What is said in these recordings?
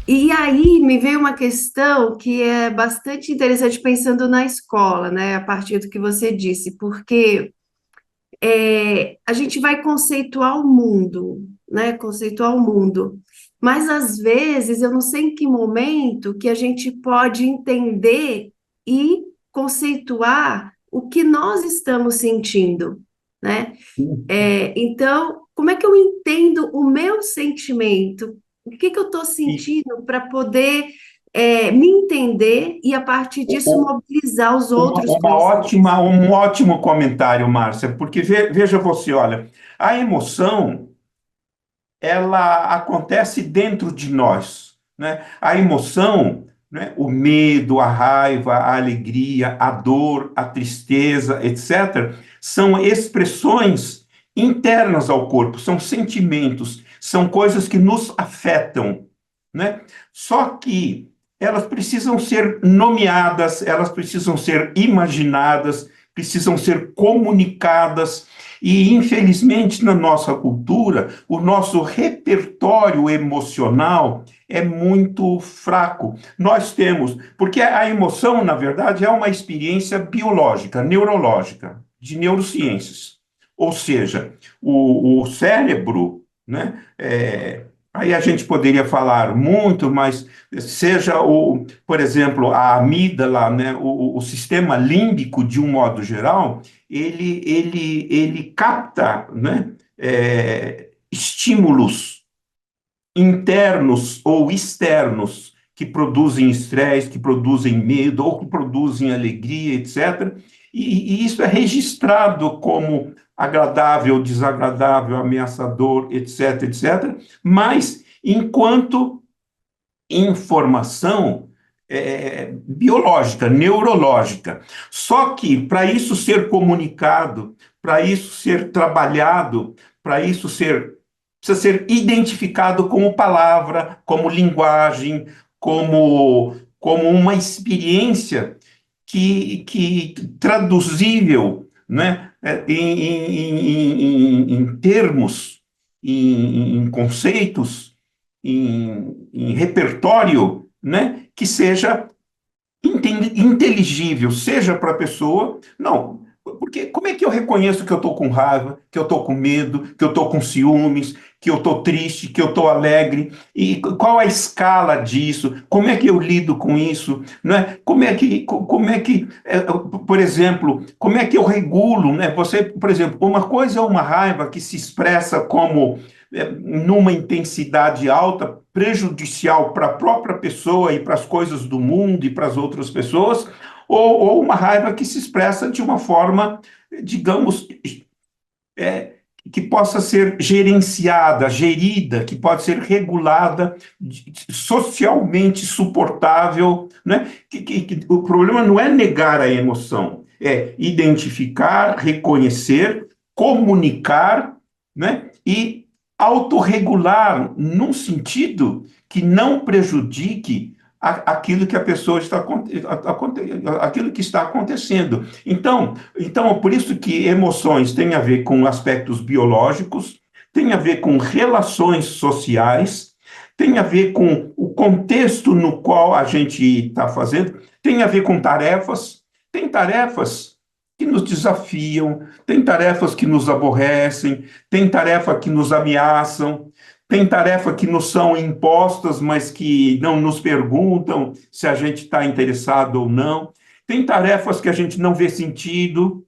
E aí me veio uma questão que é bastante interessante pensando na escola, né? A partir do que você disse, porque a gente vai conceituar o mundo, né? Conceituar o mundo. Mas às vezes eu não sei em que momento que a gente pode entender e conceituar o que nós estamos sentindo, né? Então, como é que eu entendo o meu sentimento? O que que eu estou E sentindo para poder me entender e, a partir o- disso, o- mobilizar os outros ótima, conhecimentos? um ótimo comentário, Márcia, porque veja você, olha, a emoção, ela acontece dentro de nós, né? A emoção, né? O medo, a raiva, a alegria, a dor, a tristeza, etc., são expressões internas ao corpo, são sentimentos, são coisas que nos afetam, né? Só que elas precisam ser nomeadas, elas precisam ser imaginadas, precisam ser comunicadas. E, infelizmente, na nossa cultura, o nosso repertório emocional é muito fraco. Nós temos, porque a emoção, na verdade, é uma experiência biológica, neurológica, de neurociências. Ou seja, o cérebro, né, aí a gente poderia falar muito, mas seja por exemplo, a amígdala, né, o sistema límbico de um modo geral, ele capta, né, estímulos internos ou externos que produzem estresse, que produzem medo ou que produzem alegria, etc. E isso é registrado como agradável, desagradável, ameaçador, etc., etc. Mas, enquanto informação biológica, neurológica. Só que para isso ser comunicado, para isso ser trabalhado, para isso ser precisa ser identificado como palavra, como linguagem, como uma experiência que traduzível, né, em termos, em conceitos, em repertório, né, que seja inteligível, seja para a pessoa. Não, porque como é que eu reconheço que eu estou com raiva, que eu estou com medo, que eu estou com ciúmes, que eu estou triste, que eu estou alegre? E qual a escala disso? Como é que eu lido com isso? Não é? Por exemplo, como é que eu regulo, né? Você, por exemplo, uma coisa é uma raiva que se expressa como numa intensidade alta, prejudicial para a própria pessoa e para as coisas do mundo e para as outras pessoas, ou uma raiva que se expressa de uma forma, digamos, é, que possa ser gerenciada, gerida, que pode ser regulada, socialmente suportável, né? O problema não é negar a emoção, é identificar, reconhecer, comunicar, né? E autorregular num sentido que não prejudique aquilo que a pessoa aquilo que está acontecendo. Então, por isso que emoções têm a ver com aspectos biológicos, tem a ver com relações sociais, tem a ver com o contexto no qual a gente está fazendo, tem a ver com tarefas, tem tarefas que nos desafiam, tem tarefas que nos aborrecem, tem tarefa que nos ameaçam, tem tarefa que nos são impostas, mas que não nos perguntam se a gente está interessado ou não. Tem tarefas que a gente não vê sentido,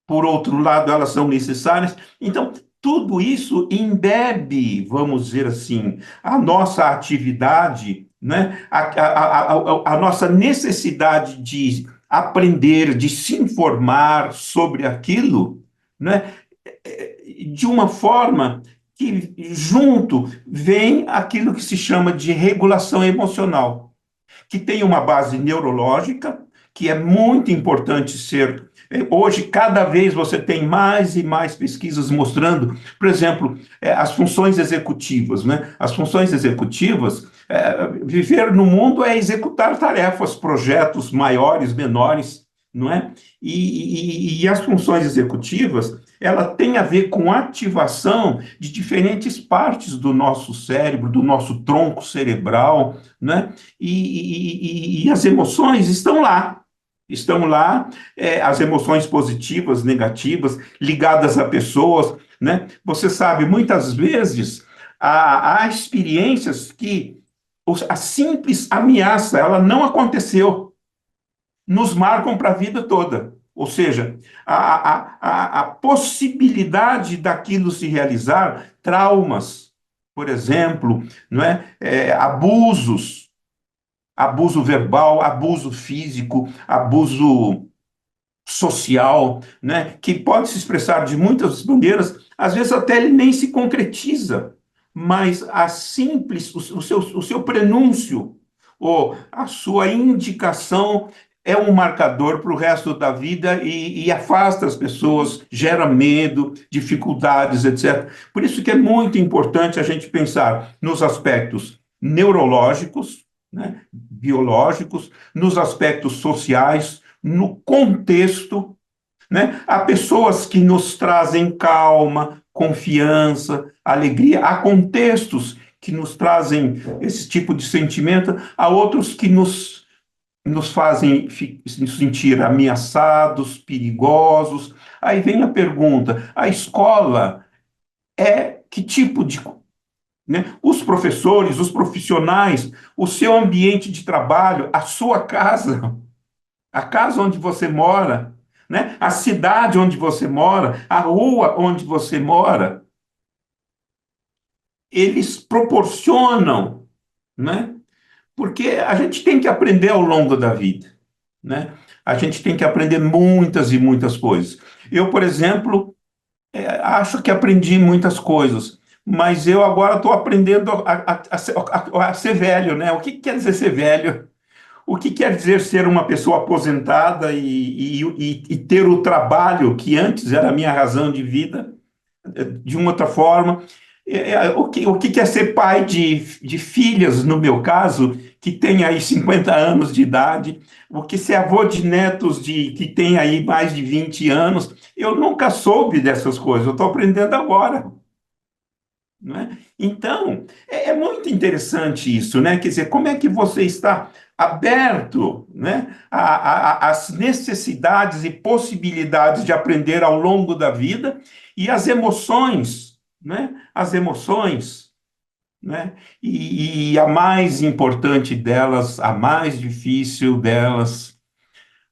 por outro lado, elas são necessárias. Então, tudo isso embebe, vamos dizer assim, a nossa atividade, né? A nossa necessidade de aprender, de se informar sobre aquilo, né? De uma forma que, junto, vem aquilo que se chama de regulação emocional, que tem uma base neurológica, que é muito importante ser. Hoje, cada vez você tem mais e mais pesquisas mostrando, por exemplo, as funções executivas, né? As funções executivas, viver no mundo é executar tarefas, projetos maiores, menores, não é? E as funções executivas, ela tem a ver com ativação de diferentes partes do nosso cérebro, do nosso tronco cerebral, né? E as emoções estão lá. Estão lá, as emoções positivas, negativas, ligadas a pessoas, né? Você sabe, muitas vezes há experiências que a simples ameaça, ela não aconteceu, nos marcam para a vida toda. Ou seja, a possibilidade daquilo se realizar, traumas, por exemplo, não é? Abusos, abuso verbal, abuso físico, abuso social, né? Que pode se expressar de muitas maneiras, às vezes até ele nem se concretiza, mas a simples, o seu prenúncio, ou a sua indicação é um marcador para o resto da vida e afasta as pessoas, gera medo, dificuldades, etc. Por isso que é muito importante a gente pensar nos aspectos neurológicos, né, biológicos, nos aspectos sociais, no contexto, né? Há pessoas que nos trazem calma, confiança, alegria, há contextos que nos trazem esse tipo de sentimento, há outros que nos fazem nos sentir ameaçados, perigosos. Aí vem a pergunta: a escola é que tipo de. Né? Os professores, os profissionais, o seu ambiente de trabalho, a sua casa, a casa onde você mora, né? A cidade onde você mora, a rua onde você mora, eles proporcionam, né? Porque a gente tem que aprender ao longo da vida, né? A gente tem que aprender muitas e muitas coisas. Eu, por exemplo, acho que aprendi muitas coisas, mas eu agora estou aprendendo a ser velho, né? O que quer dizer ser velho? O que quer dizer ser uma pessoa aposentada e ter o trabalho que antes era a minha razão de vida, de uma outra forma? O que quer ser pai de filhas, no meu caso, que tem aí 50 anos de idade? O que ser avô de netos que tem aí mais de 20 anos? Eu nunca soube dessas coisas, eu estou aprendendo agora. Né? Então, é muito interessante isso, né? Quer dizer, como é que você está aberto, né, às necessidades e possibilidades de aprender ao longo da vida e as emoções, né? As emoções, né? E a mais importante delas, a mais difícil delas,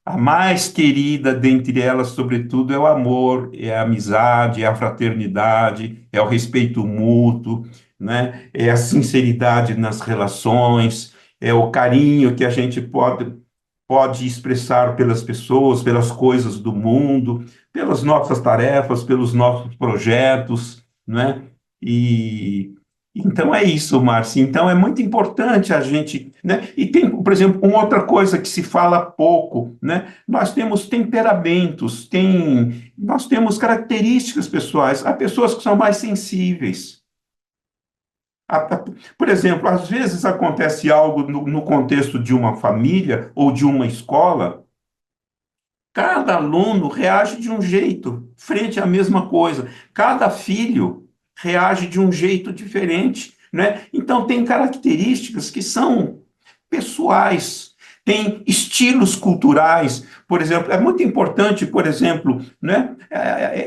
a mais querida dentre elas, sobretudo, é o amor, é a amizade, é a fraternidade, é o respeito mútuo, né? É a sinceridade nas relações, é o carinho que a gente pode expressar pelas pessoas, pelas coisas do mundo, pelas nossas tarefas, pelos nossos projetos, né? E então é isso, Márcia. Então é muito importante a gente, né? E tem, por exemplo, uma outra coisa que se fala pouco, né? Nós temos temperamentos, nós temos características pessoais. Há pessoas que são mais sensíveis. Por exemplo, às vezes acontece algo no contexto de uma família ou de uma escola. Cada aluno reage de um jeito frente à mesma coisa. Cada filho reage de um jeito diferente, né? Então, tem características que são pessoais, tem estilos culturais. Por exemplo, é muito importante, por exemplo, né?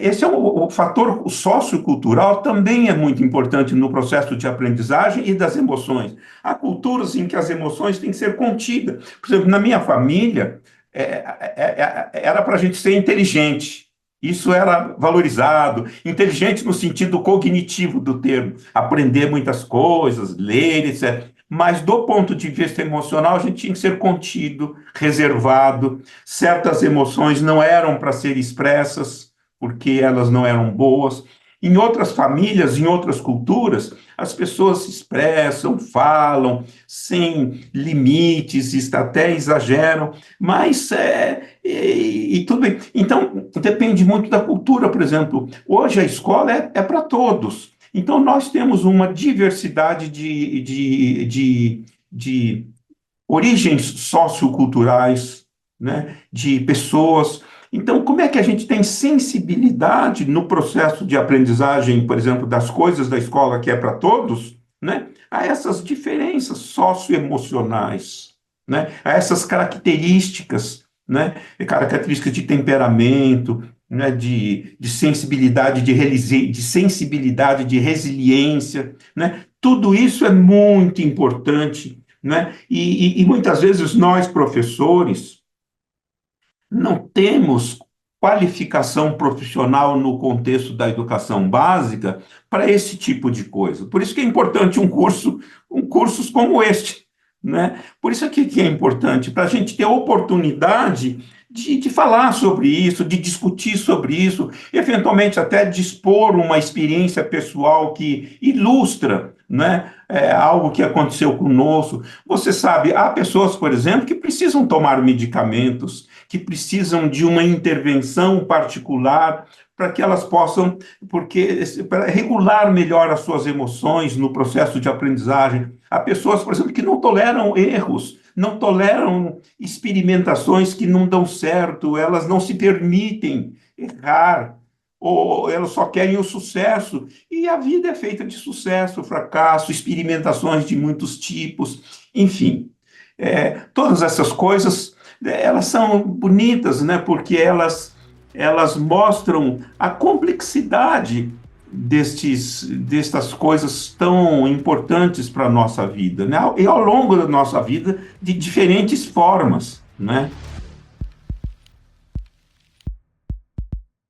Esse é o fator sociocultural também é muito importante no processo de aprendizagem e das emoções. Há culturas em que as emoções têm que ser contidas. Por exemplo, na minha família, era para a gente ser inteligente. Isso era valorizado. Inteligente no sentido cognitivo do termo, aprender muitas coisas, ler, etc. Mas do ponto de vista emocional, a gente tinha que ser contido, reservado. Certas emoções não eram para ser expressas, porque elas não eram boas. Em outras famílias, em outras culturas, as pessoas se expressam, falam, sem limites, até exageram, mas tudo bem. Então, depende muito da cultura, por exemplo. Hoje a escola é para todos. Então, nós temos uma diversidade de origens socioculturais, né, de pessoas. Então, como é que a gente tem sensibilidade no processo de aprendizagem, por exemplo, das coisas da escola que é para todos, né, a essas diferenças socioemocionais, né, a essas características, né, características de temperamento, né, de sensibilidade, de sensibilidade, de resiliência, né, tudo isso é muito importante, né, e muitas vezes nós, professores, não temos qualificação profissional no contexto da educação básica para esse tipo de coisa. Por isso que é importante cursos como este, né? Por isso que é importante, para a gente ter oportunidade de falar sobre isso, de discutir sobre isso, eventualmente até dispor uma experiência pessoal que ilustra, né, algo que aconteceu conosco. Você sabe, há pessoas, por exemplo, que precisam tomar medicamentos, que precisam de uma intervenção particular para que elas possam, porque para regular melhor as suas emoções no processo de aprendizagem. Há pessoas, por exemplo, que não toleram erros, não toleram experimentações que não dão certo, elas não se permitem errar, ou elas só querem o sucesso. E a vida é feita de sucesso, fracasso, experimentações de muitos tipos, enfim. Todas essas coisas, elas são bonitas, né? Porque elas mostram a complexidade destas coisas tão importantes para a nossa vida, né? E ao longo da nossa vida, de diferentes formas, né?